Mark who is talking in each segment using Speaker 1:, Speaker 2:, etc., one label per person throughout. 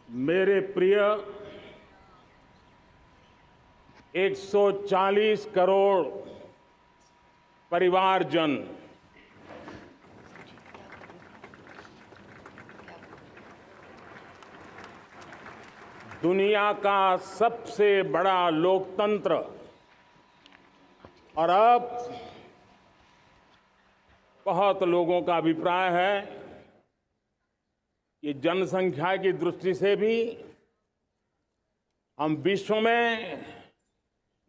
Speaker 1: मेरे प्रिय 140 करोड़ परिवारजन, दुनिया का सबसे बड़ा लोकतंत्र और अब बहुत लोगों का अभिप्राय है कि जनसंख्या की दृष्टि से भी हम विश्व में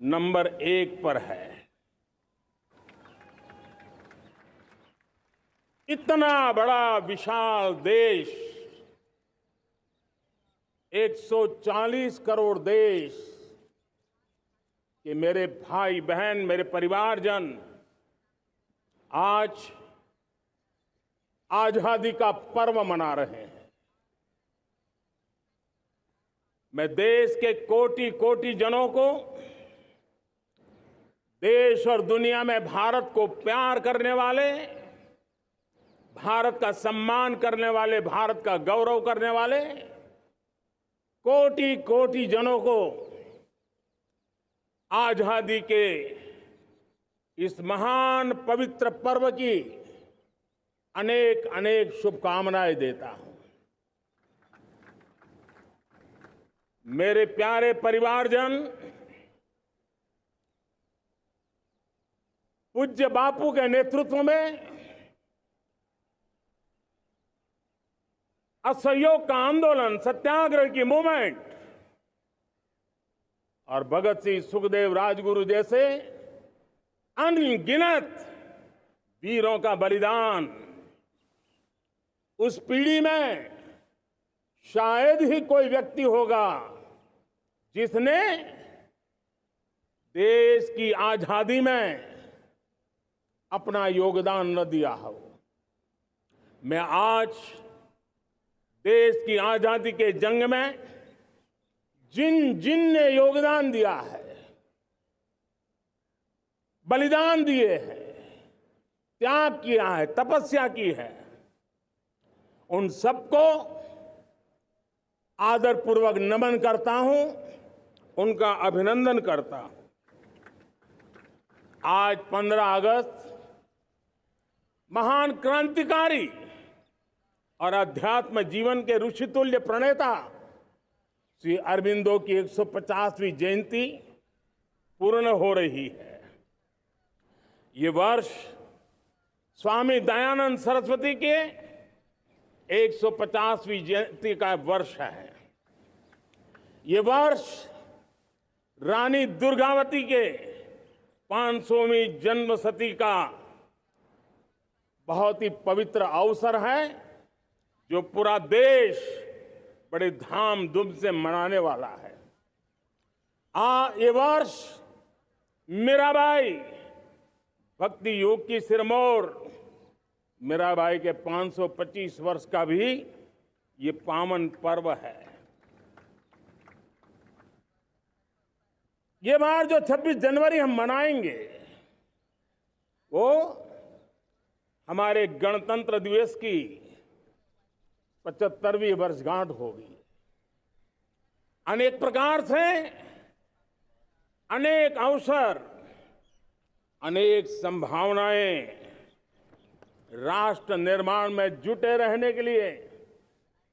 Speaker 1: नंबर 1 पर है। इतना बड़ा विशाल देश, 140 करोड़ देश के मेरे भाई बहन, मेरे परिवारजन आज आजादी का पर्व मना रहे हैं। मैं देश के कोटि कोटि जनों को, देश और दुनिया में भारत को प्यार करने वाले, भारत का सम्मान करने वाले, भारत का गौरव करने वाले कोटि कोटि जनों को आजादी के इस महान पवित्र पर्व की अनेक अनेक शुभकामनाएं देता हूं। मेरे प्यारे परिवारजन, पूज्य बापू के नेतृत्व में असहयोग का आंदोलन, सत्याग्रह की मूवमेंट और भगत सिंह, सुखदेव, राजगुरु जैसे अनगिनत वीरों का बलिदान, उस पीढ़ी में शायद ही कोई व्यक्ति होगा जिसने देश की आजादी में अपना योगदान न दिया हो। मैं आज देश की आजादी के जंग में जिन जिन ने योगदान दिया है, बलिदान दिए हैं, त्याग किया है, तपस्या की है, उन सबको आदरपूर्वक नमन करता हूं, उनका अभिनंदन करता हूं। आज 15 अगस्त महान क्रांतिकारी और अध्यात्म जीवन के ऋषितुल्य प्रणेता श्री अरबिंदो की 150वीं जयंती पूर्ण हो रही है। ये वर्ष स्वामी दयानंद सरस्वती के 150वीं जयंती का वर्ष है। ये वर्ष रानी दुर्गावती के 500वीं जन्मशती का बहुत ही पवित्र अवसर है, जो पूरा देश बड़े धामधूम से मनाने वाला है। ये वर्ष मीराबाई, भक्ति योग की सिरमौर मीराबाई के 525 वर्ष का भी ये पावन पर्व है। ये बार जो 26 जनवरी हम मनाएंगे, वो हमारे गणतंत्र दिवस की 75वीं वर्षगांठ होगी। अनेक प्रकार से अनेक अवसर, अनेक संभावनाएं राष्ट्र निर्माण में जुटे रहने के लिए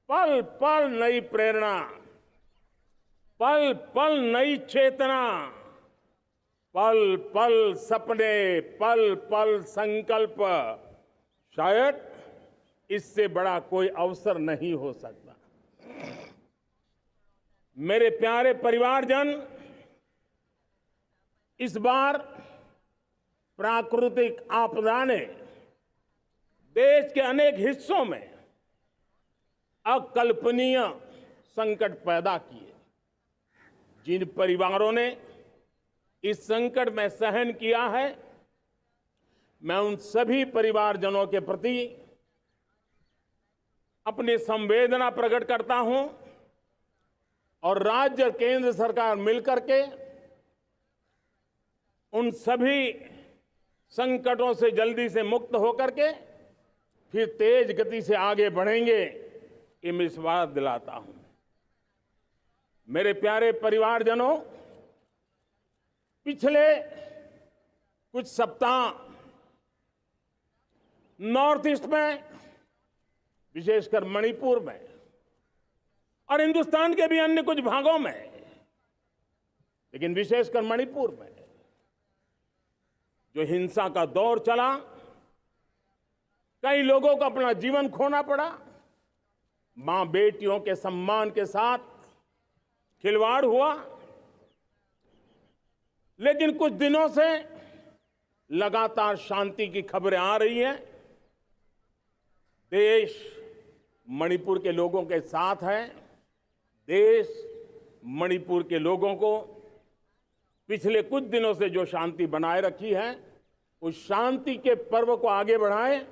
Speaker 1: पल पल नई प्रेरणा, पल पल नई चेतना, पल पल सपने, पल पल संकल्प, शायद इससे बड़ा कोई अवसर नहीं हो सकता। मेरे प्यारे परिवारजन, इस बार प्राकृतिक आपदा ने देश के अनेक हिस्सों में अकल्पनीय संकट पैदा किए। जिन परिवारों ने इस संकट में सहन किया है, मैं उन सभी परिवारजनों के प्रति अपनी संवेदना प्रकट करता हूं और राज्य और केंद्र सरकार मिलकर के उन सभी संकटों से जल्दी से मुक्त होकर के फिर तेज गति से आगे बढ़ेंगे, ये मैं विश्वास दिलाता हूं। मेरे प्यारे परिवारजनों, पिछले कुछ सप्ताह नॉर्थ ईस्ट में, विशेषकर मणिपुर में और हिंदुस्तान के भी अन्य कुछ भागों में, लेकिन विशेषकर मणिपुर में जो हिंसा का दौर चला, कई लोगों को अपना जीवन खोना पड़ा, मां बेटियों के सम्मान के साथ खिलवाड़ हुआ। लेकिन कुछ दिनों से लगातार शांति की खबरें आ रही हैं। देश मणिपुर के लोगों के साथ है। देश मणिपुर के लोगों को पिछले कुछ दिनों से जो शांति बनाए रखी है, उस शांति के पर्व को आगे बढ़ाए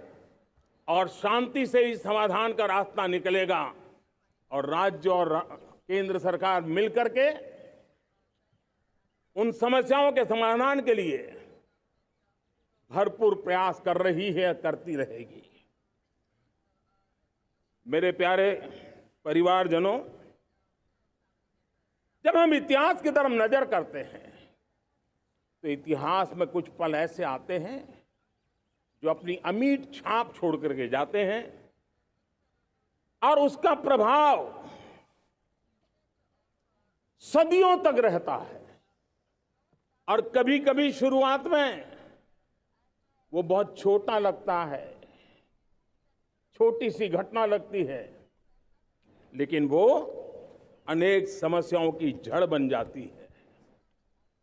Speaker 1: और शांति से ही समाधान का रास्ता निकलेगा। और राज्य और केंद्र सरकार मिलकर के उन समस्याओं के समाधान के लिए भरपूर प्रयास कर रही है, करती रहेगी। मेरे प्यारे परिवारजनों, जब हम इतिहास की तरफ नजर करते हैं तो इतिहास में कुछ पल ऐसे आते हैं जो अपनी अमिट छाप छोड़ करके जाते हैं और उसका प्रभाव सदियों तक रहता है। और कभी कभी शुरुआत में वो बहुत छोटा लगता है, छोटी सी घटना लगती है, लेकिन वो अनेक समस्याओं की जड़ बन जाती है।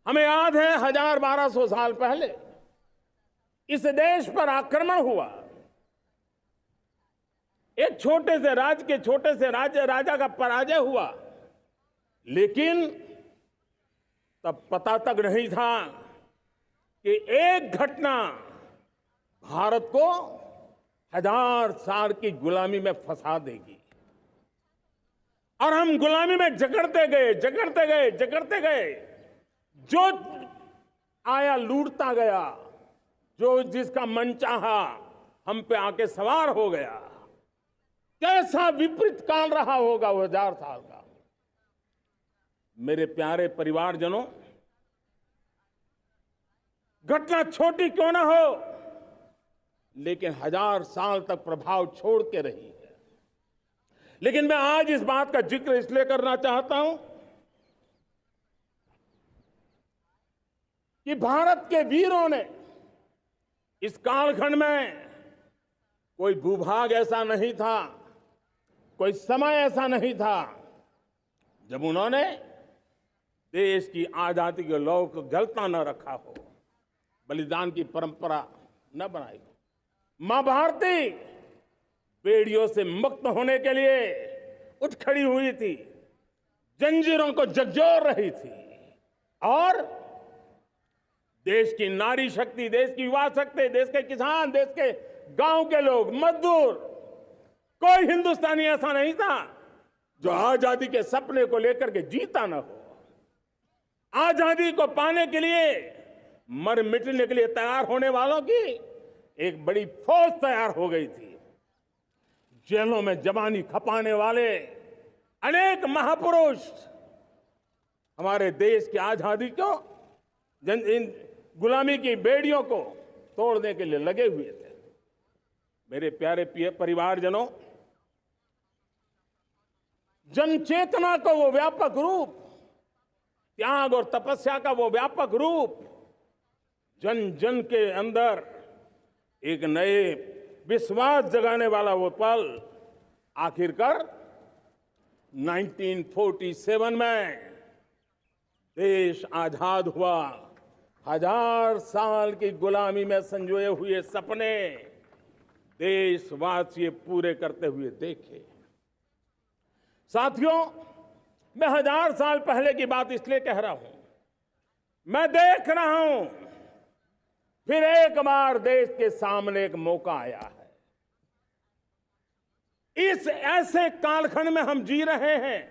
Speaker 1: हमें याद है 1200 साल पहले इस देश पर आक्रमण हुआ। एक छोटे से राज्य के छोटे से राजा का पराजय हुआ, लेकिन तब पता तक नहीं था कि एक घटना भारत को 1000 साल की गुलामी में फंसा देगी। और हम गुलामी में जकड़ते गए, जो आया लूटता गया, जो जिसका मन चाहा हम पे आके सवार हो गया। कैसा विपरीत काल रहा होगा वो 1000 साल का। मेरे प्यारे परिवारजनों, घटना छोटी क्यों ना हो, लेकिन 1000 साल तक प्रभाव छोड़ के रही है। लेकिन मैं आज इस बात का जिक्र इसलिए करना चाहता हूं कि भारत के वीरों ने इस कालखंड में कोई भूभाग ऐसा नहीं था, कोई समय ऐसा नहीं था जब उन्होंने देश की आजादी के लौ को जलता न रखा हो, बलिदान की परंपरा न बनाई हो। मां भारती बेड़ियों से मुक्त होने के लिए उठ खड़ी हुई थी, जंजीरों को झकझोर रही थी और देश की नारी शक्ति, देश की युवा शक्ति, देश के किसान, देश के गांव के लोग, मजदूर, कोई हिंदुस्तानी ऐसा नहीं था जो आजादी के सपने को लेकर के जीता न हो। आजादी को पाने के लिए मर मिटने के लिए तैयार होने वालों की एक बड़ी फौज तैयार हो गई थी। जेलों में जवानी खपाने वाले अनेक महापुरुष हमारे देश की आजादी को, इन गुलामी की बेड़ियों को तोड़ने के लिए लगे हुए थे। मेरे प्यारे परिवारजनों, जनचेतना का वो व्यापक रूप, त्याग और तपस्या का वो व्यापक रूप, जन जन के अंदर एक नए विश्वास जगाने वाला वो पल आखिरकार 1947 में देश आजाद हुआ। 1000 साल की गुलामी में संजोए हुए सपने देशवासी पूरे करते हुए देखे। साथियों, मैं 1000 साल पहले की बात इसलिए कह रहा हूं, मैं देख रहा हूं फिर एक बार देश के सामने एक मौका आया है। इस ऐसे कालखंड में हम जी रहे हैं,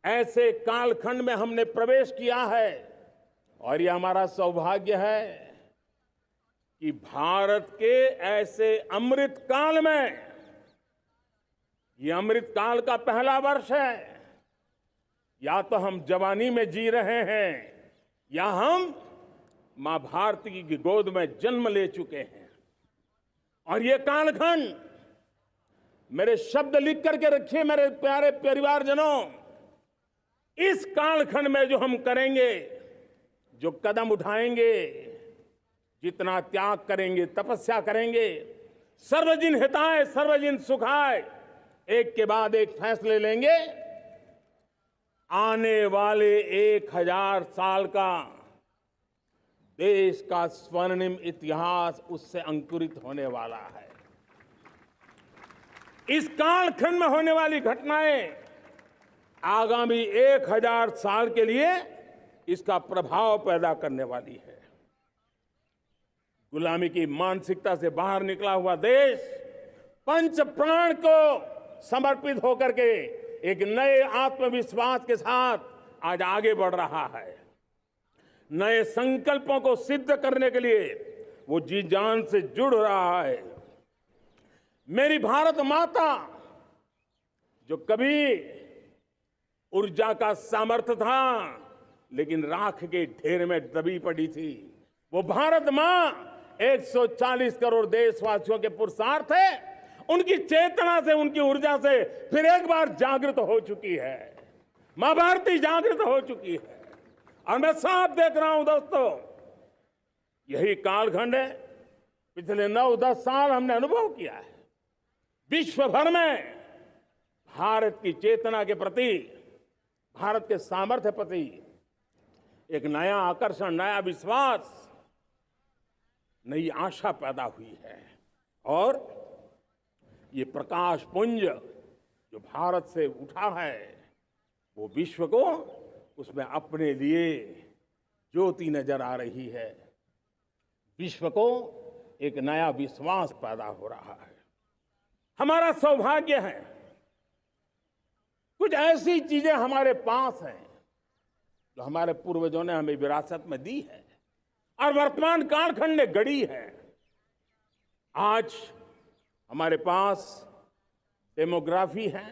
Speaker 1: ऐसे कालखंड में हमने प्रवेश किया है और यह हमारा सौभाग्य है कि भारत के ऐसे अमृत काल में, यह अमृत काल का पहला वर्ष है, या तो हम जवानी में जी रहे हैं या हम मां भारती की गोद में जन्म ले चुके हैं। और ये कालखंड, मेरे शब्द लिख करके रखिए मेरे प्यारे परिवारजनों, इस कालखंड में जो हम करेंगे, जो कदम उठाएंगे, जितना त्याग करेंगे, तपस्या करेंगे, सर्वजन हिताय सर्वजन सुखाय, एक के बाद एक फैसले लेंगे, आने वाले 1000 साल का देश का स्वर्णिम इतिहास उससे अंकुरित होने वाला है। इस कालखंड में होने वाली घटनाएं आगामी 1000 साल के लिए इसका प्रभाव पैदा करने वाली है। गुलामी की मानसिकता से बाहर निकला हुआ देश पंच प्राण को समर्पित होकर के एक नए आत्मविश्वास के साथ आज आगे बढ़ रहा है। नए संकल्पों को सिद्ध करने के लिए वो जी जान से जुड़ रहा है। मेरी भारत माता, जो कभी ऊर्जा का सामर्थ्य था लेकिन राख के ढेर में दबी पड़ी थी, वो भारत मां 140 करोड़ देशवासियों के पुरुषार्थ है। उनकी चेतना से, उनकी ऊर्जा से फिर एक बार जागृत हो चुकी है। मां भारती जागृत हो चुकी है। और मैं साफ देख रहा हूं दोस्तों, यही कालखंड है, पिछले 9-10 साल हमने अनुभव किया है। विश्व भर में भारत की चेतना के प्रति, भारत के सामर्थ्य प्रति एक नया आकर्षण, नया विश्वास, नई आशा पैदा हुई है। और ये प्रकाश पुंज जो भारत से उठा है, वो विश्व को उसमें अपने लिए ज्योति नजर आ रही है। विश्व को एक नया विश्वास पैदा हो रहा है। हमारा सौभाग्य है, कुछ ऐसी चीजें हमारे पास हैं जो हमारे पूर्वजों ने हमें विरासत में दी है और वर्तमान कालखंड ने गढ़ी है। आज हमारे पास डेमोग्राफी है,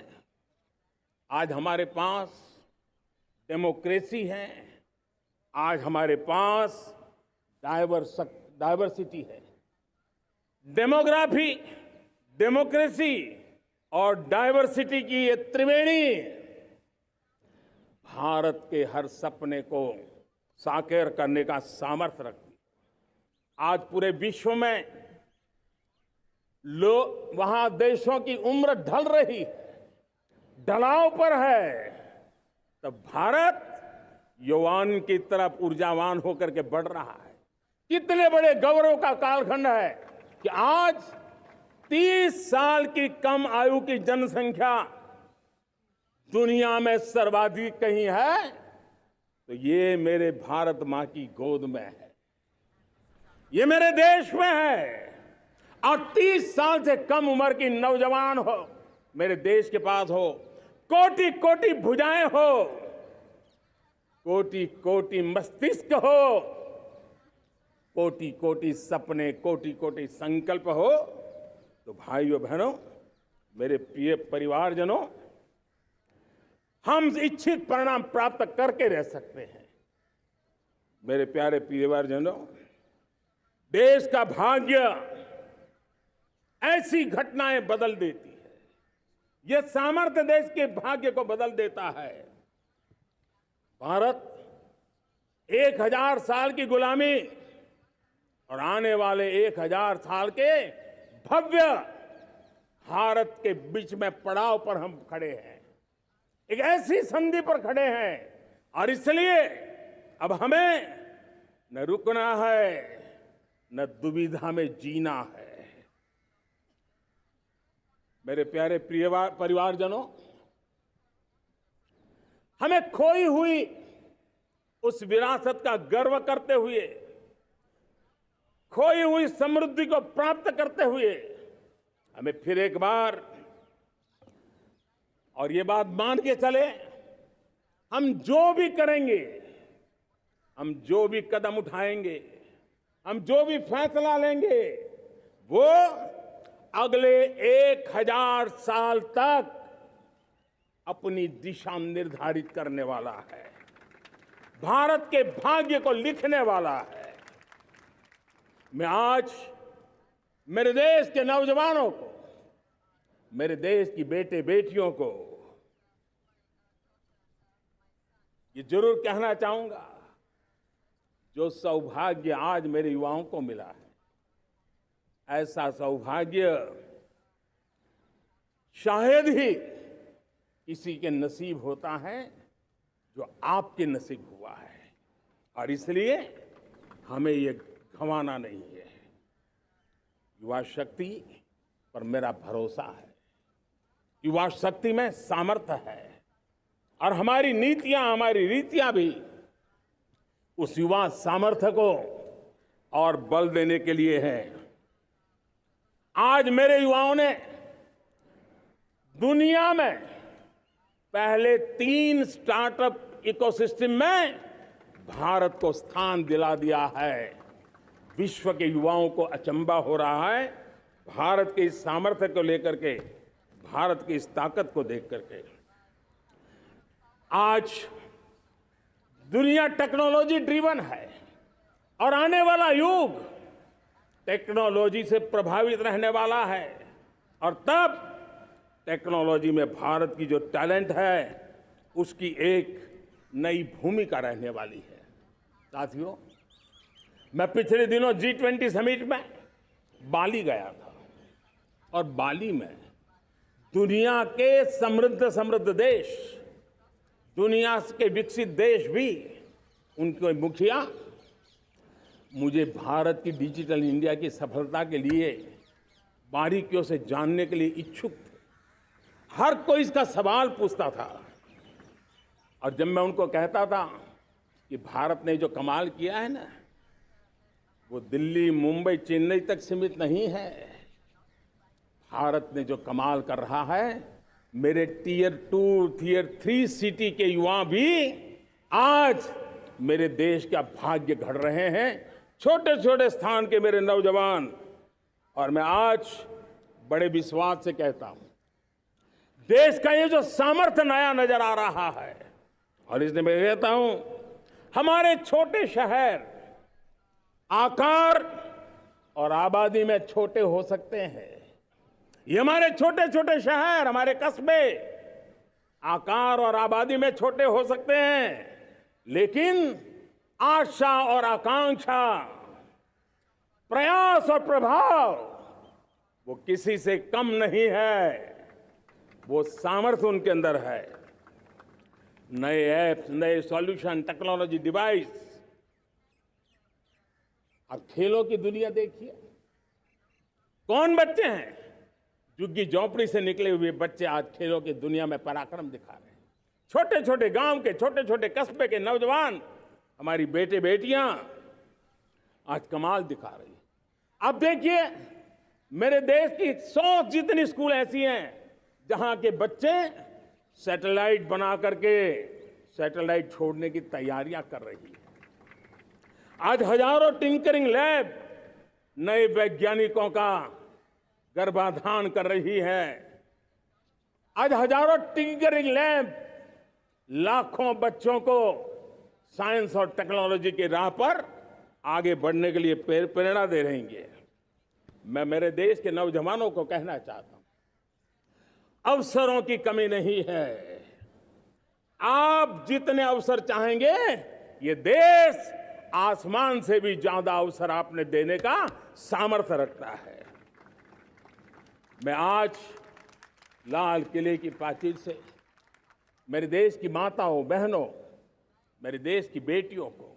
Speaker 1: आज हमारे पास डेमोक्रेसी है, आज हमारे पास डाइवर्सिटी है। डेमोग्राफी, डेमोक्रेसी और डाइवर्सिटी की ये त्रिवेणी भारत के हर सपने को साकार करने का सामर्थ्य रखती है। आज पूरे विश्व में वहां देशों की उम्र ढल रही है, ढलाव पर है, तब भारत यौवन की तरफ ऊर्जावान होकर के बढ़ रहा है। कितने बड़े गौरव का कालखंड है कि आज 30 साल की कम आयु की जनसंख्या दुनिया में सर्वाधिक कहीं है तो ये मेरे भारत मां की गोद में है, ये मेरे देश में है। और 30 साल से कम उम्र की नौजवान हो मेरे देश के पास हो, कोटि कोटि भुजाएं हो, कोटि कोटि मस्तिष्क हो, कोटि कोटि सपने, कोटि कोटि संकल्प हो, तो भाइयों बहनों, मेरे प्रिय परिवारजनों, हम इच्छित परिणाम प्राप्त करके रह सकते हैं। मेरे प्यारे परिवारजनों, देश का भाग्य ऐसी घटनाएं बदल देती है। यह सामर्थ्य देश के भाग्य को बदल देता है। भारत 1000 साल की गुलामी और आने वाले 1000 साल के भव्य भारत के बीच में पड़ाव पर हम खड़े हैं, एक ऐसी संधि पर खड़े हैं। और इसलिए अब हमें न रुकना है, न दुविधा में जीना है। मेरे प्यारे परिवारजनों, हमें खोई हुई उस विरासत का गर्व करते हुए, खोई हुई समृद्धि को प्राप्त करते हुए, हमें फिर एक बार, और ये बात मान के चले, हम जो भी करेंगे, हम जो भी कदम उठाएंगे, हम जो भी फैसला लेंगे, वो अगले 1000 साल तक अपनी दिशा निर्धारित करने वाला है, भारत के भाग्य को लिखने वाला है। मैं आज मेरे देश के नौजवानों को, मेरे देश की बेटे बेटियों को ये जरूर कहना चाहूंगा, जो सौभाग्य आज मेरे युवाओं को मिला है, ऐसा सौभाग्य शायद ही किसी के नसीब होता है जो आपके नसीब हुआ है। और इसलिए हमें ये गंवाना नहीं है। युवा शक्ति पर मेरा भरोसा है, युवा शक्ति में सामर्थ्य है, और हमारी नीतियां, हमारी रीतियां भी उस युवा सामर्थ्य को और बल देने के लिए है। आज मेरे युवाओं ने दुनिया में पहले 3 स्टार्टअप इकोसिस्टम में भारत को स्थान दिला दिया है। विश्व के युवाओं को अचंभा हो रहा है भारत के इस सामर्थ्य को लेकर के, भारत की इस ताकत को देख करके। आज दुनिया टेक्नोलॉजी ड्रिवन है और आने वाला युग टेक्नोलॉजी से प्रभावित रहने वाला है, और तब टेक्नोलॉजी में भारत की जो टैलेंट है उसकी एक नई भूमिका रहने वाली है। साथियों, मैं पिछले दिनों G20 समिट में बाली गया था, और बाली में दुनिया के समृद्ध देश, दुनिया के विकसित देश भी, उनके मुखिया मुझे भारत की डिजिटल इंडिया की सफलता के लिए बारीकियों से जानने के लिए इच्छुक थे। हर कोई इसका सवाल पूछता था, और जब मैं उनको कहता था कि भारत ने जो कमाल किया है ना, वो दिल्ली, मुंबई, चेन्नई तक सीमित नहीं है। भारत ने जो कमाल कर रहा है, मेरे टियर 2, टियर 3 सिटी के युवा भी आज मेरे देश का भाग्य गढ़ रहे हैं। छोटे छोटे स्थान के मेरे नौजवान, और मैं आज बड़े विश्वास से कहता हूं, देश का ये जो सामर्थ्य नया नजर आ रहा है, और इसलिए मैं कहता हूं, हमारे छोटे शहर आकार और आबादी में छोटे हो सकते हैं। ये हमारे छोटे छोटे शहर, हमारे कस्बे आकार और आबादी में छोटे हो सकते हैं, लेकिन आशा और आकांक्षा, प्रयास और प्रभाव वो किसी से कम नहीं है। वो सामर्थ्य उनके अंदर है। नए ऐप्स, नए सॉल्यूशन, टेक्नोलॉजी डिवाइस। अब खेलों की दुनिया देखिए, कौन बच्चे हैं, झुग्गी झोंपड़ी से निकले हुए बच्चे आज खेलों की दुनिया में पराक्रम दिखा रहे हैं। छोटे छोटे गांव के, छोटे छोटे कस्बे के नौजवान, हमारी बेटे बेटियां आज कमाल दिखा रही हैं। अब देखिए, मेरे देश की 100 जितनी स्कूल ऐसी हैं जहां के बच्चे सैटेलाइट बना करके सैटेलाइट छोड़ने की तैयारियां कर रही हैं। आज हजारों टिंकरिंग लैब नए वैज्ञानिकों का गर्भाधान कर रही है। आज हजारों टिंकरिंग लैब लाखों बच्चों को साइंस और टेक्नोलॉजी के राह पर आगे बढ़ने के लिए प्रेरणा दे रही है। मैं मेरे देश के नौजवानों को कहना चाहता हूं, अवसरों की कमी नहीं है। आप जितने अवसर चाहेंगे, ये देश आसमान से भी ज्यादा अवसर आपने देने का सामर्थ्य रखता है। मैं आज लाल किले की प्राचीर से मेरे देश की माताओं, बहनों, मेरे देश की बेटियों को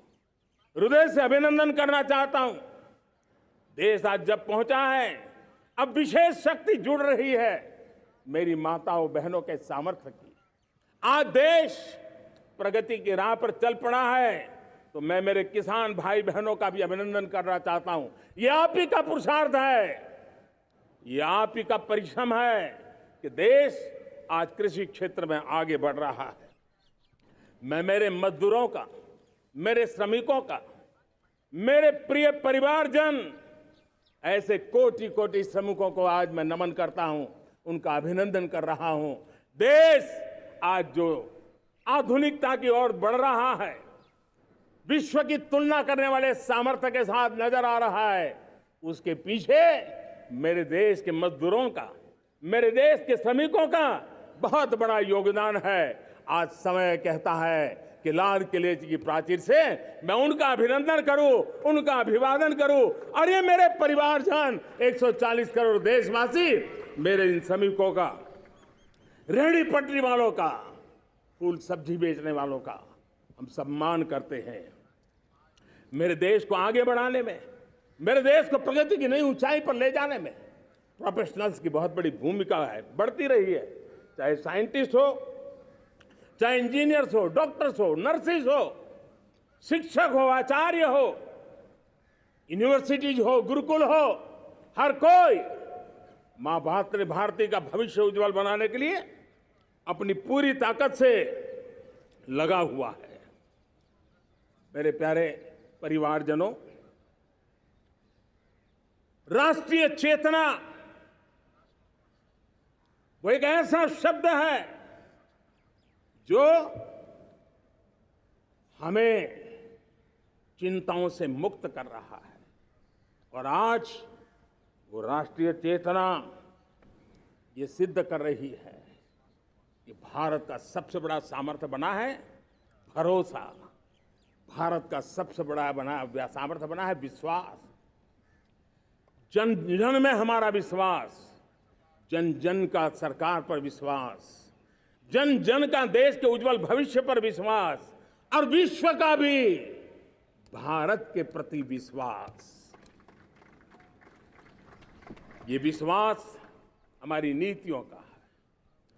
Speaker 1: हृदय से अभिनंदन करना चाहता हूं। देश आज जब पहुंचा है, अब विशेष शक्ति जुड़ रही है मेरी माताओं बहनों के सामर्थ्य की। आज देश प्रगति की राह पर चल पड़ा है, तो मैं मेरे किसान भाई बहनों का भी अभिनंदन करना चाहता हूं। ये आप ही का पुरुषार्थ है, ये आप ही का परिश्रम है कि देश आज कृषि क्षेत्र में आगे बढ़ रहा है। मैं मेरे मजदूरों का, मेरे श्रमिकों का, मेरे प्रिय परिवारजन, ऐसे कोटि कोटि श्रमिकों को आज मैं नमन करता हूं, उनका अभिनंदन कर रहा हूं। देश आज जो आधुनिकता की ओर बढ़ रहा है, विश्व की तुलना करने वाले सामर्थ्य के साथ नजर आ रहा है, उसके पीछे मेरे देश के मजदूरों का, मेरे देश के श्रमिकों का बहुत बड़ा योगदान है। आज समय कहता है कि लाल किले की प्राचीर से मैं उनका अभिनंदन करूं, उनका अभिवादन करूं, और ये मेरे परिवारजन 140 करोड़ देशवासी, मेरे इन श्रमिकों का, रेहड़ी पटरी वालों का, फूल सब्जी बेचने वालों का हम सम्मान करते हैं। मेरे देश को आगे बढ़ाने में, मेरे देश को प्रगति की नई ऊंचाई पर ले जाने में प्रोफेशनल्स की बहुत बड़ी भूमिका है, बढ़ती रही है। चाहे साइंटिस्ट हो, चाहे इंजीनियर्स हो, डॉक्टर्स हो, नर्सिस हो, शिक्षक हो, आचार्य हो, यूनिवर्सिटीज हो, गुरुकुल हो, हर कोई मां भारती का भविष्य उज्जवल बनाने के लिए अपनी पूरी ताकत से लगा हुआ है। मेरे प्यारे परिवारजनों, राष्ट्रीय चेतना वो एक ऐसा शब्द है जो हमें चिंताओं से मुक्त कर रहा है, और आज वो राष्ट्रीय चेतना ये सिद्ध कर रही है कि भारत का सबसे बड़ा सामर्थ्य बना है भरोसा, भारत का सबसे बड़ा सामर्थ्य बना है विश्वास। जन जन में हमारा विश्वास, जन जन का सरकार पर विश्वास, जन जन का देश के उज्जवल भविष्य पर विश्वास, और विश्व का भी भारत के प्रति विश्वास। ये विश्वास हमारी नीतियों का है,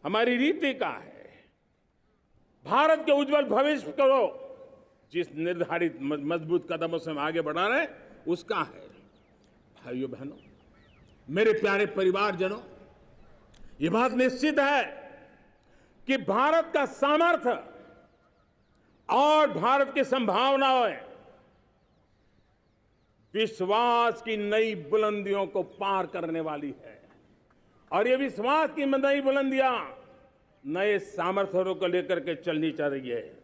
Speaker 1: हमारी रीति का है। भारत के उज्जवल भविष्य को जिस निर्धारित मजबूत कदमों से हम आगे बढ़ा रहे हैं, उसका है। भाइयों बहनों, मेरे प्यारे परिवारजनों, ये बात निश्चित है कि भारत का सामर्थ्य और भारत की संभावनाएं विश्वास की नई बुलंदियों को पार करने वाली है, और ये विश्वास की नई बुलंदियां नए सामर्थ्यों को लेकर के चलनी चाह रही है।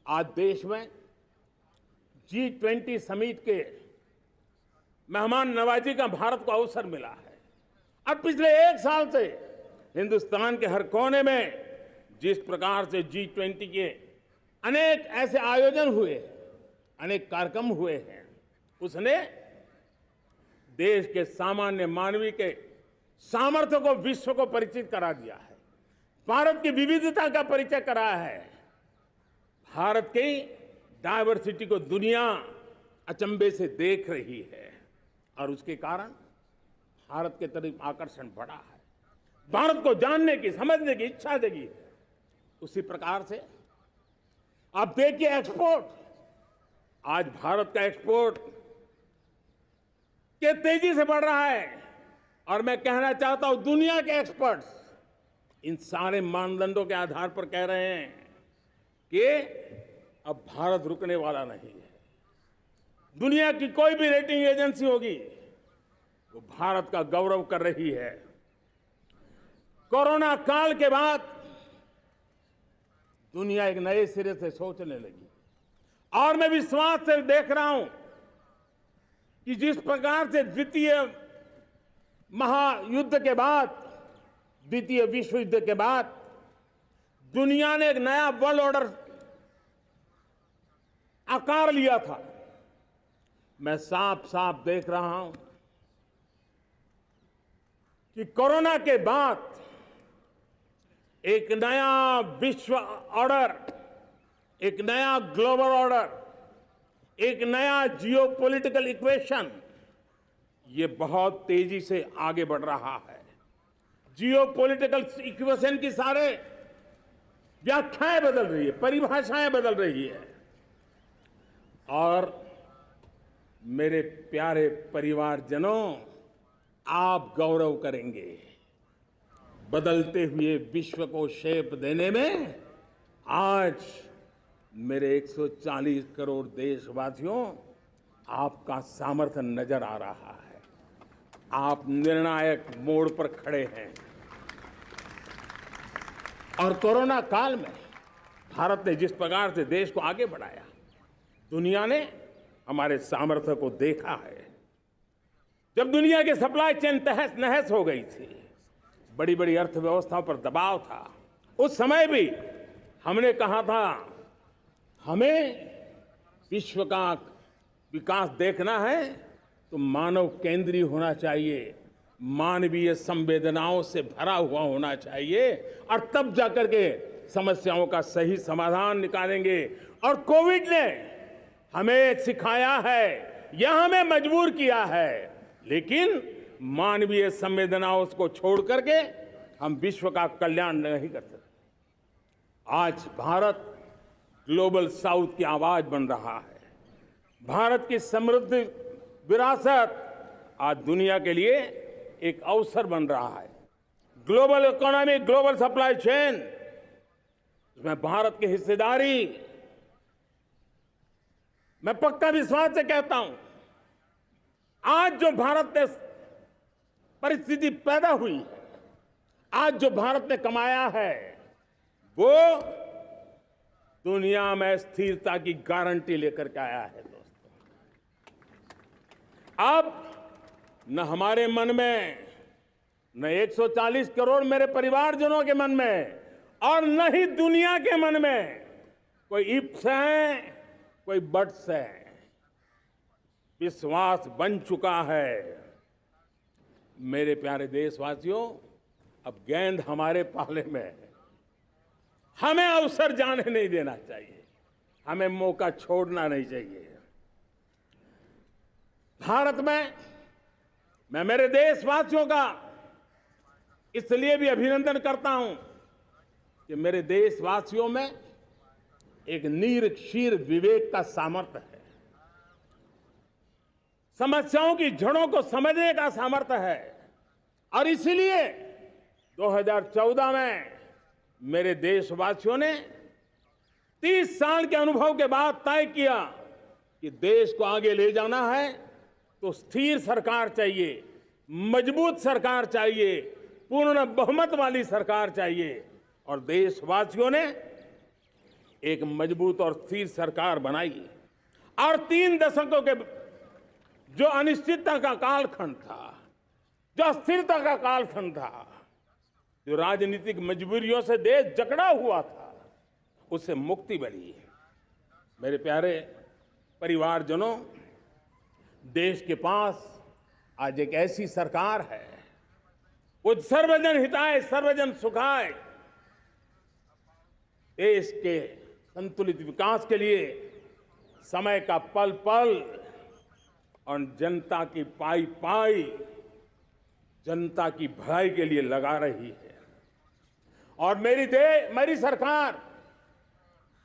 Speaker 1: आज देश में G20 समिट के मेहमान नवाजी का भारत को अवसर मिला है। अब पिछले एक साल से हिंदुस्तान के हर कोने में जिस प्रकार से G20 के अनेक ऐसे आयोजन हुए, अनेक कार्यक्रम हुए हैं, उसने देश के सामान्य मानवीय के सामर्थ्य को विश्व को परिचित करा दिया है, भारत की विविधता का परिचय कराया है, भारत की डायवर्सिटी को दुनिया अचंभे से देख रही है, और उसके कारण भारत के तरफ आकर्षण बढ़ा है, भारत को जानने की, समझने की इच्छा जगी है। उसी प्रकार से आप देखिए एक्सपोर्ट, आज भारत का एक्सपोर्ट के तेजी से बढ़ रहा है, और मैं कहना चाहता हूं दुनिया के एक्सपर्ट्स इन सारे मानदंडों के आधार पर कह रहे हैं कि अब भारत रुकने वाला नहीं है। दुनिया की कोई भी रेटिंग एजेंसी होगी वो भारत का गौरव कर रही है। कोरोना काल के बाद दुनिया एक नए सिरे से सोचने लगी, और मैं विश्वास से देख रहा हूं कि जिस प्रकार से द्वितीय महायुद्ध के बाद, द्वितीय विश्व युद्ध के बाद दुनिया ने एक नया वर्ल्ड ऑर्डर आकार लिया था, मैं साफ साफ देख रहा हूं कि कोरोना के बाद एक नया विश्व ऑर्डर, एक नया ग्लोबल ऑर्डर, एक नया जियोपॉलिटिकल इक्वेशन, ये बहुत तेजी से आगे बढ़ रहा है। जियोपॉलिटिकल इक्वेशन की सारे व्याख्याएं बदल रही है, परिभाषाएं बदल रही है, और मेरे प्यारे परिवारजनों, आप गौरव करेंगे। बदलते हुए विश्व को शेप देने में आज मेरे 140 करोड़ देशवासियों आपका सामर्थ्य नजर आ रहा है। आप निर्णायक मोड़ पर खड़े हैं। और कोरोना काल में भारत ने जिस प्रकार से देश को आगे बढ़ाया, दुनिया ने हमारे सामर्थ्य को देखा है। जब दुनिया की सप्लाई चेन तहस नहस हो गई थी, बड़ी बड़ी अर्थव्यवस्थाओं पर दबाव था, उस समय भी हमने कहा था हमें विश्व का विकास देखना है तो मानव केंद्रीय होना चाहिए, मानवीय संवेदनाओं से भरा हुआ होना चाहिए, और तब जाकर के समस्याओं का सही समाधान निकालेंगे। और कोविड ने हमें सिखाया है या हमें मजबूर किया है, लेकिन मानवीय संवेदनाओं को छोड़ करके हम विश्व का कल्याण नहीं कर सकते। आज भारत ग्लोबल साउथ की आवाज बन रहा है। भारत की समृद्ध विरासत आज दुनिया के लिए एक अवसर बन रहा है। Global economy, global supply chain, इसमें भारत की हिस्सेदारी, मैं पक्का विश्वास से कहता हूं, आज जो भारत ने परिस्थिति पैदा हुई है, आज जो भारत ने कमाया है, वो दुनिया में स्थिरता की गारंटी लेकर के आया है। दोस्तों, अब न हमारे मन में, न 140 करोड़ मेरे परिवारजनों के मन में, और न ही दुनिया के मन में कोई इफ्स है, कोई बट्स है। विश्वास बन चुका है। मेरे प्यारे देशवासियों, अब गेंद हमारे पाले में है। हमें अवसर जाने नहीं देना चाहिए, हमें मौका छोड़ना नहीं चाहिए। भारत में मैं मेरे देशवासियों का इसलिए भी अभिनंदन करता हूं कि मेरे देशवासियों में एक नीर-क्षीर विवेक का सामर्थ्य है, समस्याओं की जड़ों को समझने का सामर्थ्य है। और इसीलिए 2014 में मेरे देशवासियों ने 30 साल के अनुभव के बाद तय किया कि देश को आगे ले जाना है तो स्थिर सरकार चाहिए, मजबूत सरकार चाहिए, पूर्ण बहुमत वाली सरकार चाहिए। और देशवासियों ने एक मजबूत और स्थिर सरकार बनाई। और 3 दशकों के जो अनिश्चितता का कालखंड था, जो अस्थिरता का कालखंड था, जो राजनीतिक मजबूरियों से देश जकड़ा हुआ था, उससे मुक्ति मिली। मेरे प्यारे परिवारजनों, देश के पास आज एक ऐसी सरकार है, वो सर्वजन हिताय सर्वजन सुखाय, देश के संतुलित विकास के लिए समय का पल पल और जनता की पाई पाई, जनता की भलाई के लिए लगा रही है। और मेरी सरकार,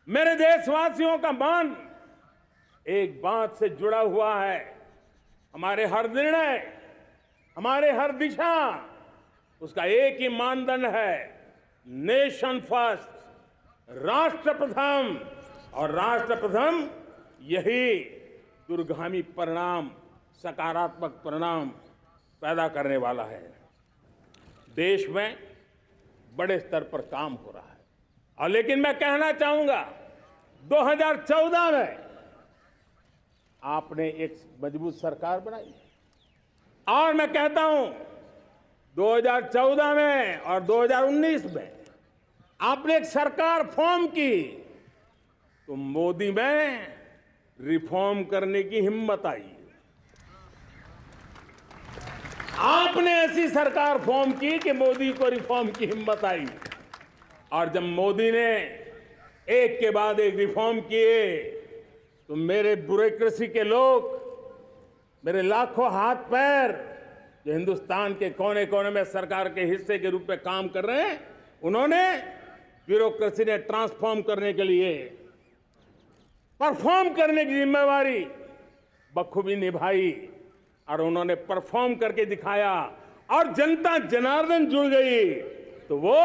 Speaker 1: मेरे देशवासियों का मन एक बात से जुड़ा हुआ है। हमारे हर निर्णय, हमारे हर दिशा, उसका एक ही मानदंड है, नेशन फर्स्ट, राष्ट्र प्रथम। और राष्ट्र प्रथम यही दूरगामी परिणाम, सकारात्मक परिणाम पैदा करने वाला है। देश में बड़े स्तर पर काम हो रहा है। और लेकिन मैं कहना चाहूंगा, 2014 में आपने एक मजबूत सरकार बनाई, और मैं कहता हूं 2014 में और 2019 में आपने एक सरकार फॉर्म की, तो मोदी में रिफॉर्म करने की हिम्मत आई। आपने ऐसी सरकार फॉर्म की कि मोदी को रिफॉर्म की हिम्मत आई। और जब मोदी ने एक के बाद एक रिफॉर्म किए, तो मेरे ब्यूरोक्रेसी के लोग, मेरे लाखों हाथ पैर जो हिंदुस्तान के कोने कोने में सरकार के हिस्से के रूप में काम कर रहे हैं, उन्होंने ब्यूरोक्रेसी ने ट्रांसफॉर्म करने के लिए, परफॉर्म करने की जिम्मेवारी बखूबी निभाई। और उन्होंने परफॉर्म करके दिखाया, और जनता जनार्दन जुड़ गई, तो वो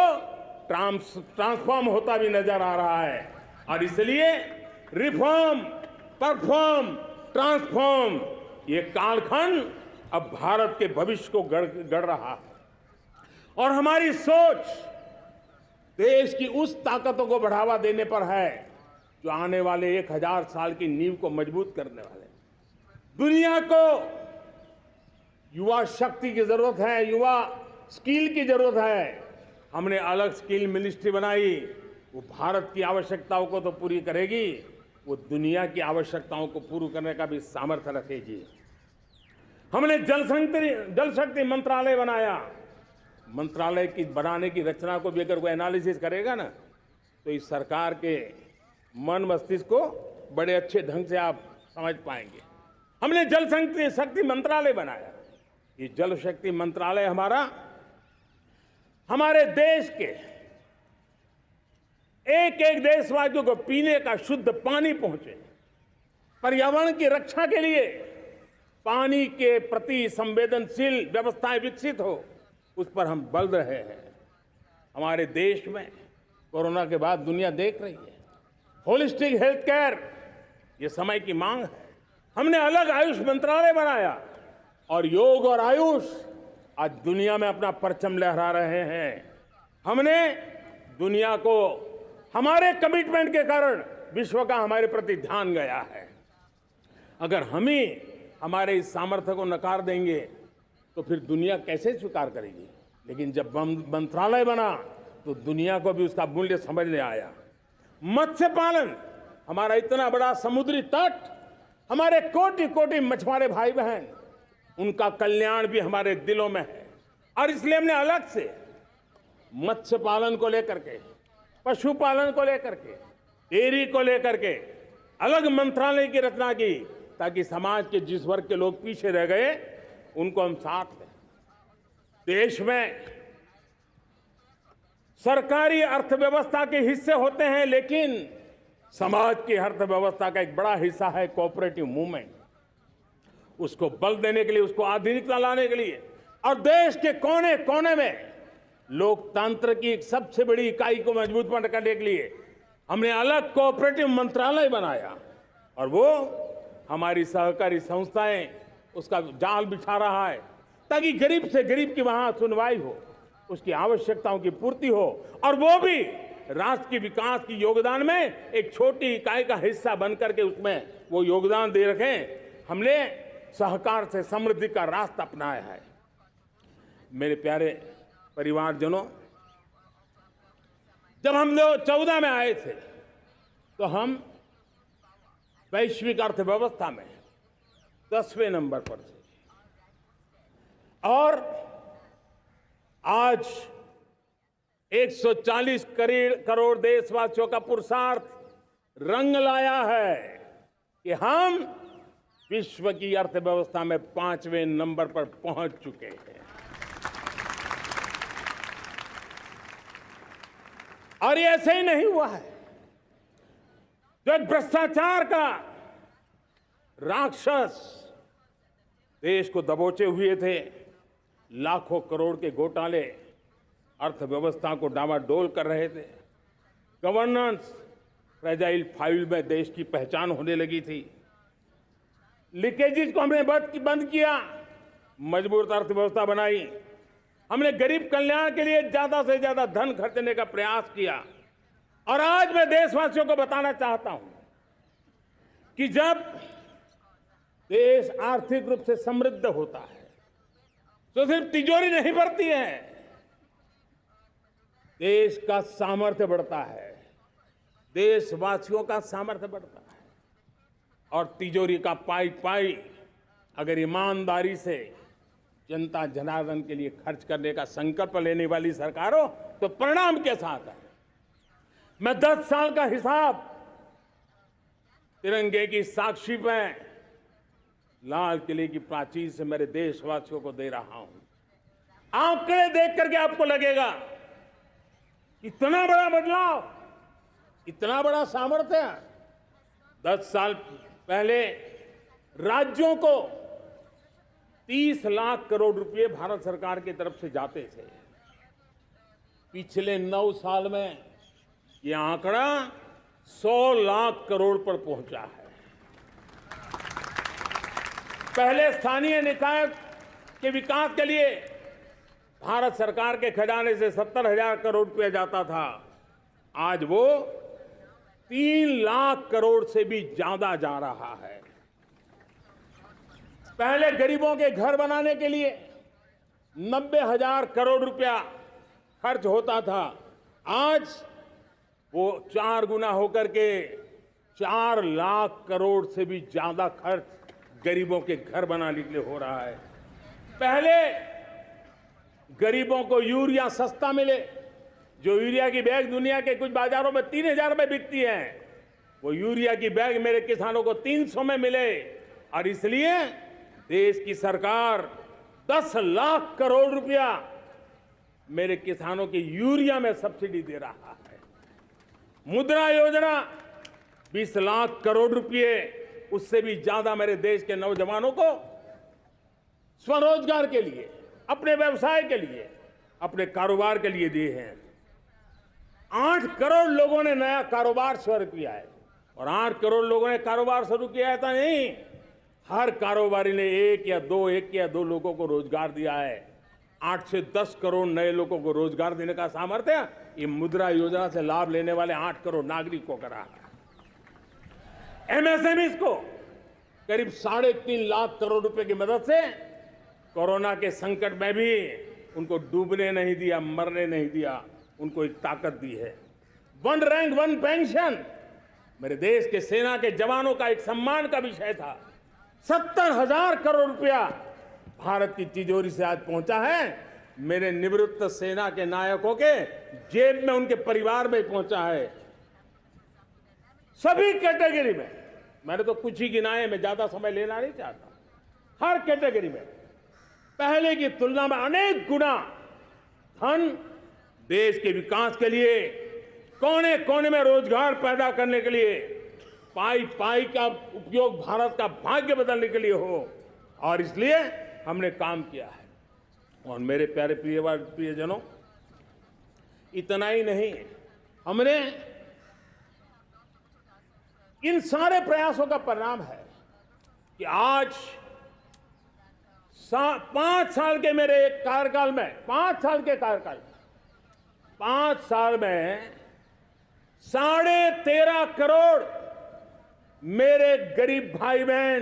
Speaker 1: ट्रांसफॉर्म होता भी नजर आ रहा है। और इसलिए रिफॉर्म, परफॉर्म, ट्रांसफॉर्म, ये कालखंड अब भारत के भविष्य को गढ़ रहा है। और हमारी सोच देश की उस ताकतों को बढ़ावा देने पर है जो आने वाले 1000 साल की नींव को मजबूत करने वाले। दुनिया को युवा शक्ति की जरूरत है, युवा स्किल की जरूरत है। हमने अलग स्किल मिनिस्ट्री बनाई, वो भारत की आवश्यकताओं को तो पूरी करेगी, वो दुनिया की आवश्यकताओं को पूरी करने का भी सामर्थ्य रखेगी। हमने जल शक्ति मंत्रालय बनाया। मंत्रालय की बनाने की रचना को भी अगर कोई एनालिसिस करेगा ना, तो इस सरकार के मन मस्तिष्क को बड़े अच्छे ढंग से आप समझ पाएंगे। हमने जल शक्ति मंत्रालय बनाया। ये जल शक्ति मंत्रालय हमारे देश के एक एक देशवासियों को पीने का शुद्ध पानी पहुंचे, पर्यावरण की रक्षा के लिए पानी के प्रति संवेदनशील व्यवस्थाएं विकसित हो, उस पर हम बल रहे हैं। हमारे देश में कोरोना के बाद दुनिया देख रही है होलिस्टिक हेल्थ केयर, ये समय की मांग है। हमने अलग आयुष मंत्रालय बनाया और योग और आयुष आज दुनिया में अपना परचम लहरा रहे हैं। हमने दुनिया को हमारे कमिटमेंट के कारण विश्व का हमारे प्रति ध्यान गया है। अगर हम ही हमारे इस सामर्थ्य को नकार देंगे तो फिर दुनिया कैसे स्वीकार करेगी। लेकिन जब मंत्रालय बना तो दुनिया को भी उसका मूल्य समझ में आया। मत्स्य पालन, हमारा इतना बड़ा समुद्री तट, हमारे कोटि कोटि मछुआरे भाई बहन, उनका कल्याण भी हमारे दिलों में है। और इसलिए हमने अलग से मत्स्य पालन को लेकर के, पशुपालन को लेकर के, डेयरी को लेकर के अलग मंत्रालय की रचना की, ताकि समाज के जिस वर्ग के लोग पीछे रह गए उनको हम साथ लें। देश में सरकारी अर्थव्यवस्था के हिस्से होते हैं, लेकिन समाज की अर्थव्यवस्था का एक बड़ा हिस्सा है कोऑपरेटिव मूवमेंट। उसको बल देने के लिए, उसको आधुनिकता लाने के लिए और देश के कोने कोने में लोकतंत्र की एक सबसे बड़ी इकाई को मजबूत करने के लिए हमने अलग कोऑपरेटिव मंत्रालय बनाया। और वो हमारी सहकारी संस्थाएं उसका जाल बिछा रहा है, ताकि गरीब से गरीब की वहां सुनवाई हो, उसकी आवश्यकताओं की पूर्ति हो, और वो भी राष्ट्र के विकास की योगदान में एक छोटी इकाई का हिस्सा बनकर के उसमें वो योगदान दे रखें। हमने सहकार से समृद्धि का रास्ता अपनाया है। मेरे प्यारे परिवारजनों, जब हम 2014 में आए थे तो हम वैश्विक अर्थव्यवस्था में 10वें नंबर पर थे, और आज 140 करोड़ देशवासियों का पुरुषार्थ रंग लाया है कि हम विश्व की अर्थव्यवस्था में 5वें नंबर पर पहुंच चुके हैं। और ये ऐसे ही नहीं हुआ है। जो एक भ्रष्टाचार का राक्षस देश को दबोचे हुए थे, लाखों करोड़ के घोटाले अर्थव्यवस्था को डामाडोल कर रहे थे, गवर्नेंस फ्रेजाइल फाइल में देश की पहचान होने लगी थी, लीकेजेस को हमने बंद किया, मजबूत अर्थव्यवस्था बनाई, हमने गरीब कल्याण के लिए ज्यादा से ज्यादा धन खर्चने का प्रयास किया। और आज मैं देशवासियों को बताना चाहता हूं कि जब देश आर्थिक रूप से समृद्ध होता है तो सिर्फ तिजोरी नहीं भरती है, देश का सामर्थ्य बढ़ता है, देशवासियों का सामर्थ्य बढ़ता है। और तिजोरी का पाई पाई अगर ईमानदारी से जनता जनार्दन के लिए खर्च करने का संकल्प लेने वाली सरकार हो तो परिणाम के साथ है। मैं 10 साल का हिसाब तिरंगे की साक्षी में लाल किले की प्राचीर से मेरे देशवासियों को दे रहा हूं। आंकड़े देख करके आपको लगेगा इतना बड़ा बदलाव, इतना बड़ा सामर्थ्य। 10 साल पहले राज्यों को 30 लाख करोड़ रुपए भारत सरकार की तरफ से जाते थे। पिछले 9 साल में यह आंकड़ा 100 लाख करोड़ पर पहुंचा है। पहले स्थानीय निकाय के विकास के लिए भारत सरकार के खजाने से 70,000 करोड़ रुपया जाता था। आज वो 3 लाख करोड़ से भी ज्यादा जा रहा है। पहले गरीबों के घर बनाने के लिए 90,000 करोड़ रुपया खर्च होता था। आज वो 4 गुना होकर के 4 लाख करोड़ से भी ज्यादा खर्च गरीबों के घर बनाने के लिए हो रहा है। पहले गरीबों को यूरिया सस्ता मिले, जो यूरिया की बैग दुनिया के कुछ बाजारों में 3,000 में बिकती है, वो यूरिया की बैग मेरे किसानों को 300 में मिले। और इसलिए देश की सरकार 10 लाख करोड़ रुपया मेरे किसानों की यूरिया में सब्सिडी दे रहा है। मुद्रा योजना 20 लाख करोड़ रुपए, उससे भी ज्यादा मेरे देश के नौजवानों को स्वरोजगार के लिए, अपने व्यवसाय के लिए, अपने कारोबार के लिए दिए हैं। 8 करोड़ लोगों ने नया कारोबार शुरू किया है। और 8 करोड़ लोगों ने कारोबार शुरू किया है ऐसा नहीं, हर कारोबारी ने एक या दो लोगों को रोजगार दिया है। 8 से 10 करोड़ नए लोगों को रोजगार देने का सामर्थ्य ये मुद्रा योजना से लाभ लेने वाले 8 करोड़ नागरिकों को रहा है। एमएसएमईज को करीब 3.5 लाख करोड़ रुपए की मदद से कोरोना के संकट में भी उनको डूबने नहीं दिया, मरने नहीं दिया, उनको एक ताकत दी है। 1 रैंक 1 पेंशन मेरे देश के सेना के जवानों का एक सम्मान का विषय था। 70,000 करोड़ रुपया भारत की तिजोरी से आज पहुंचा है, मेरे निवृत्त सेना के नायकों के जेब में, उनके परिवार में पहुंचा है। सभी कैटेगरी में, मैंने तो कुछ ही गिनाए, मैं ज्यादा समय लेना नहीं चाहता। हर कैटेगरी में पहले की तुलना में अनेक गुना धन देश के विकास के लिए, कोने कोने में रोजगार पैदा करने के लिए, पाई पाई का उपयोग भारत का भाग्य बदलने के लिए हो, और इसलिए हमने काम किया है। और मेरे प्यारे प्रियजनों, इतना ही नहीं, हमने इन सारे प्रयासों का परिणाम है कि आज 5 साल के मेरे कार्यकाल में, 5 साल के कार्यकाल में, 5 साल में 13.5 करोड़ मेरे गरीब भाई बहन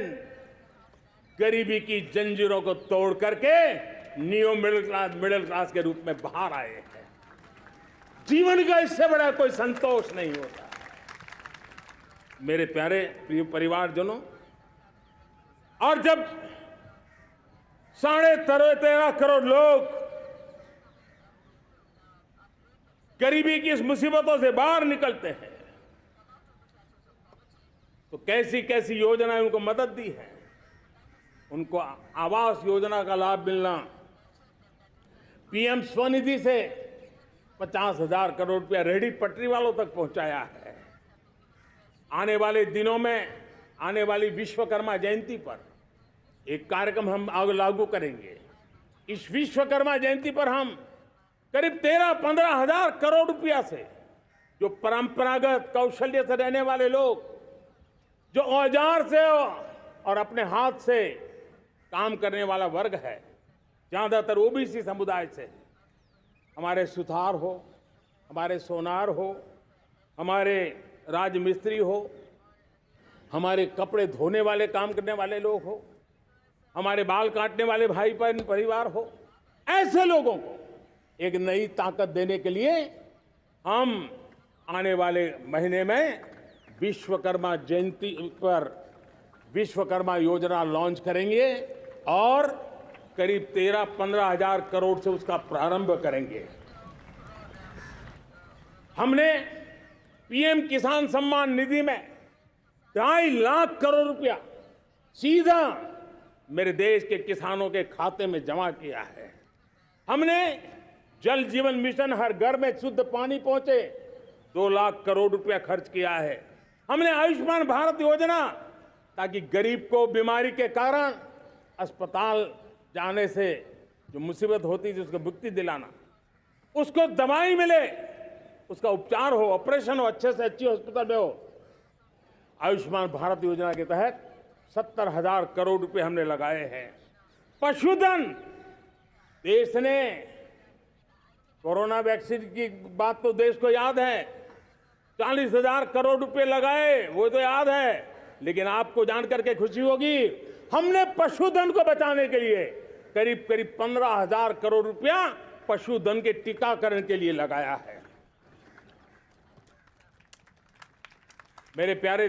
Speaker 1: गरीबी की जंजीरों को तोड़ करके न्यू मिडिल क्लास के रूप में बाहर आए हैं। जीवन का इससे बड़ा कोई संतोष नहीं होता। मेरे प्यारे प्रिय परिवारजनों, और जब 13.5 करोड़ लोग गरीबी की इस मुसीबतों से बाहर निकलते हैं, तो कैसी कैसी योजनाएं उनको मदद दी है। उनको आवास योजना का लाभ मिलना, पीएम स्वनिधि से 50,000 करोड़ रुपया रेहड़ी पटरी वालों तक पहुंचाया है। आने वाले दिनों में, आने वाली विश्वकर्मा जयंती पर एक कार्यक्रम हम लागू करेंगे। इस विश्वकर्मा जयंती पर हम करीब 13-15 हजार करोड़ रुपया से, जो परंपरागत कौशल्य से रहने वाले लोग, जो औजार से और अपने हाथ से काम करने वाला वर्ग है, ज्यादातर ओबीसी समुदाय से, हमारे सुथार हो, हमारे सोनार हो, हमारे राजमिस्त्री हो, हमारे कपड़े धोने वाले काम करने वाले लोग हो, हमारे बाल काटने वाले भाई बहन परिवार हो, ऐसे लोगों को एक नई ताकत देने के लिए हम आने वाले महीने में विश्वकर्मा जयंती पर विश्वकर्मा योजना लॉन्च करेंगे और करीब 13-15 हजार करोड़ से उसका प्रारंभ करेंगे। हमने पीएम किसान सम्मान निधि में 2.5 लाख करोड़ रुपया सीधा मेरे देश के किसानों के खाते में जमा किया है। हमने जल जीवन मिशन, हर घर में शुद्ध पानी पहुंचे, 2 लाख करोड़ रुपया खर्च किया है। हमने आयुष्मान भारत योजना, ताकि गरीब को बीमारी के कारण अस्पताल जाने से जो मुसीबत होती थी उसको मुक्ति दिलाना, उसको दवाई मिले, उसका उपचार हो, ऑपरेशन हो, अच्छे से अच्छी हॉस्पिटल में हो। आयुष्मान भारत योजना के तहत 70,000 करोड़ रुपए हमने लगाए हैं। पशुधन, देश ने कोरोना वैक्सीन की बात तो देश को याद है, 40,000 करोड़ रुपए लगाए, वो तो याद है। लेकिन आपको जानकर के खुशी होगी, हमने पशुधन को बचाने के लिए करीब करीब 15,000 करोड़ रुपया पशुधन के टीकाकरण के लिए लगाया है। मेरे प्यारे